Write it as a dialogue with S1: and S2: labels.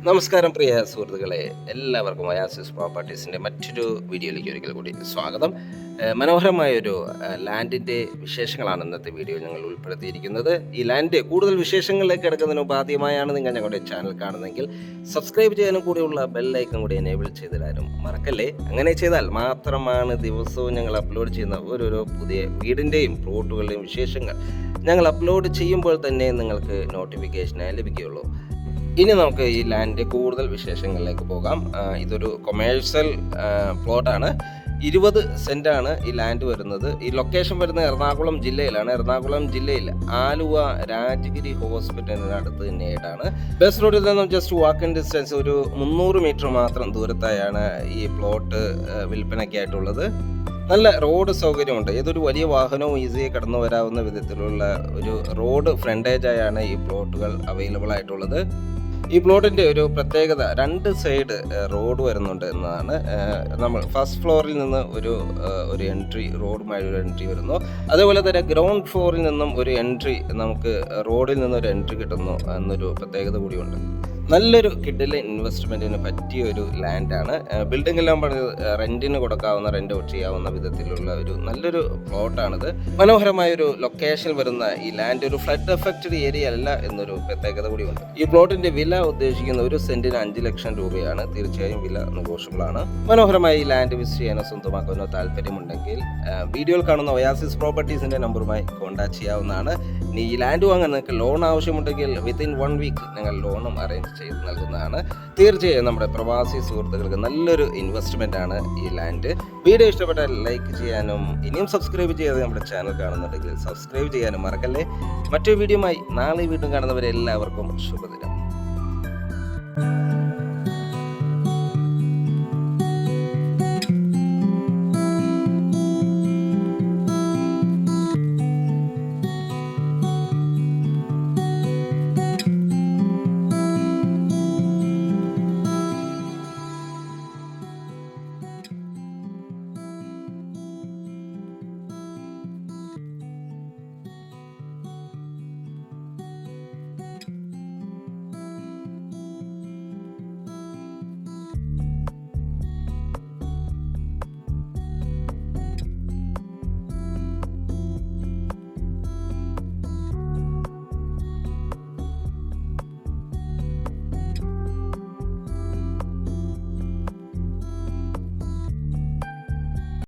S1: നമസ്കാരം പ്രിയ സുഹൃത്തുക്കളെ, എല്ലാവർക്കും ഒയാസിസ് പ്രോപ്പർട്ടീസിൻ്റെ മറ്റൊരു വീഡിയോയിലേക്ക് ഒരിക്കൽ കൂടി സ്വാഗതം. മനോഹരമായൊരു ലാൻഡിൻ്റെ വിശേഷങ്ങളാണ് ഇന്നത്തെ വീഡിയോയിൽ ഞങ്ങൾ ഉൾപ്പെടുത്തിയിരിക്കുന്നത്. ഈ ലാൻഡ് കൂടുതൽ വിശേഷങ്ങളിലേക്ക് കിടക്കുന്നതിന് മുമ്പ് ആദ്യമായാണ് നിങ്ങൾ ഞങ്ങളുടെ ചാനൽ കാണുന്നതെങ്കിൽ സബ്സ്ക്രൈബ് ചെയ്യാനും കൂടിയുള്ള ബെല്ലൈക്കൺ കൂടി എനേബിൾ ചെയ്തിടാനും മറക്കല്ലേ. അങ്ങനെ ചെയ്താൽ മാത്രമാണ് ദിവസവും ഞങ്ങൾ അപ്ലോഡ് ചെയ്യുന്ന ഓരോരോ പുതിയ വീടിൻ്റെയും പ്ലോട്ടുകളുടെയും വിശേഷങ്ങൾ ഞങ്ങൾ അപ്ലോഡ് ചെയ്യുമ്പോൾ തന്നെ നിങ്ങൾക്ക് നോട്ടിഫിക്കേഷനായി ലഭിക്കുകയുള്ളൂ. ഇനി നമുക്ക് ഈ ലാൻഡിൻ്റെ കൂടുതൽ വിശേഷങ്ങളിലേക്ക് പോകാം. ഇതൊരു കൊമേഴ്സ്യൽ പ്ലോട്ടാണ്. 20 സെൻറ്റാണ് ഈ ലാൻഡ് വരുന്നത്. ഈ ലൊക്കേഷൻ വരുന്നത് എറണാകുളം ജില്ലയിലാണ്. എറണാകുളം ജില്ലയിൽ ആലുവ രാജഗിരി ഹോസ്പിറ്റലിനടുത്ത് തന്നെയായിട്ടാണ്. ബസ് റോഡിൽ നിന്നും ജസ്റ്റ് വാക്കിംഗ് ഡിസ്റ്റൻസ് ഒരു 300 മീറ്റർ മാത്രം ദൂരത്തായാണ് ഈ പ്ലോട്ട് വിൽപ്പനയ്ക്കായിട്ടുള്ളത്. നല്ല റോഡ് സൗകര്യമുണ്ട്. ഏതൊരു വലിയ വാഹനവും ഈസിയായി കടന്നു വരാവുന്ന വിധത്തിലുള്ള ഒരു റോഡ് ഫ്രണ്ടേജായാണ് ഈ പ്ലോട്ടുകൾ അവൈലബിൾ ആയിട്ടുള്ളത്. ഈ പ്ലോട്ടിൻ്റെ ഒരു പ്രത്യേകത 2 സൈഡ് റോഡ് വരുന്നുണ്ട് എന്നതാണ്. നമ്മൾ ഫസ്റ്റ് ഫ്ലോറിൽ നിന്ന് ഒരു എൻട്രി, റോഡുമായി ഒരു എൻട്രി വരുന്നു. അതേപോലെ തന്നെ ഗ്രൗണ്ട് ഫ്ലോറിൽ നിന്നും ഒരു എൻട്രി, നമുക്ക് റോഡിൽ നിന്നൊരു എൻട്രി കിട്ടുന്നു എന്നൊരു പ്രത്യേകത കൂടിയുണ്ട്. നല്ലൊരു കിഡിലെ ഇൻവെസ്റ്റ്മെൻറ്റിന് പറ്റിയ ഒരു ലാൻഡാണ്. ബിൽഡിംഗ് എല്ലാം റെൻറ്റിന് കൊടുക്കാവുന്ന, റെൻ്റ് ഔട്ട് ചെയ്യാവുന്ന വിധത്തിലുള്ള ഒരു നല്ലൊരു പ്ലോട്ടാണിത്. മനോഹരമായൊരു ലൊക്കേഷൻ വരുന്ന ഈ ലാൻഡ് ഒരു ഫ്ലഡ് എഫക്റ്റഡ് ഏരിയ അല്ല എന്നൊരു പ്രത്യേകത കൂടിയുണ്ട്. ഈ പ്ലോട്ടിൻ്റെ വില ഉദ്ദേശിക്കുന്ന 1 സെൻറ്റിന് 5 ലക്ഷം രൂപയാണ്. തീർച്ചയായും വില നെഗോഷ്യബിൾ ആണ്. മനോഹരമായി ഈ ലാൻഡ് വിസിറ്റ് ചെയ്യാനോ സ്വന്തമാക്കാനോ താല്പര്യമുണ്ടെങ്കിൽ വീഡിയോയിൽ കാണുന്ന ഒയാസിസ് പ്രോപ്പർട്ടീസിൻ്റെ നമ്പറുമായി കോൺടാക്ട് ചെയ്യാവുന്നതാണ്. ഇനി ഈ ലാൻഡ് വാങ്ങാൻ നിങ്ങൾക്ക് ലോൺ ആവശ്യമുണ്ടെങ്കിൽ വിത്തിൻ 1 വീക്ക് ഞങ്ങൾ ലോണും അറേഞ്ച് ചെയ്ത് നൽകുന്നതാണ്. തീർച്ചയായും നമ്മുടെ പ്രവാസി സുഹൃത്തുക്കൾക്ക് നല്ലൊരു ഇൻവെസ്റ്റ്മെൻ്റ് ആണ് ഈ ലാൻഡ്. വീഡിയോ ഇഷ്ടപ്പെട്ടാൽ ലൈക്ക് ചെയ്യാനും ഇനിയും സബ്സ്ക്രൈബ് ചെയ്യാതെ നമ്മുടെ ചാനൽ കാണുന്നുണ്ടെങ്കിൽ സബ്സ്ക്രൈബ് ചെയ്യാനും മറക്കല്ലേ. മറ്റൊരു വീഡിയോയുമായി നാളെ വീണ്ടും കാണുന്നവരെ എല്ലാവർക്കും ശുഭദിനം.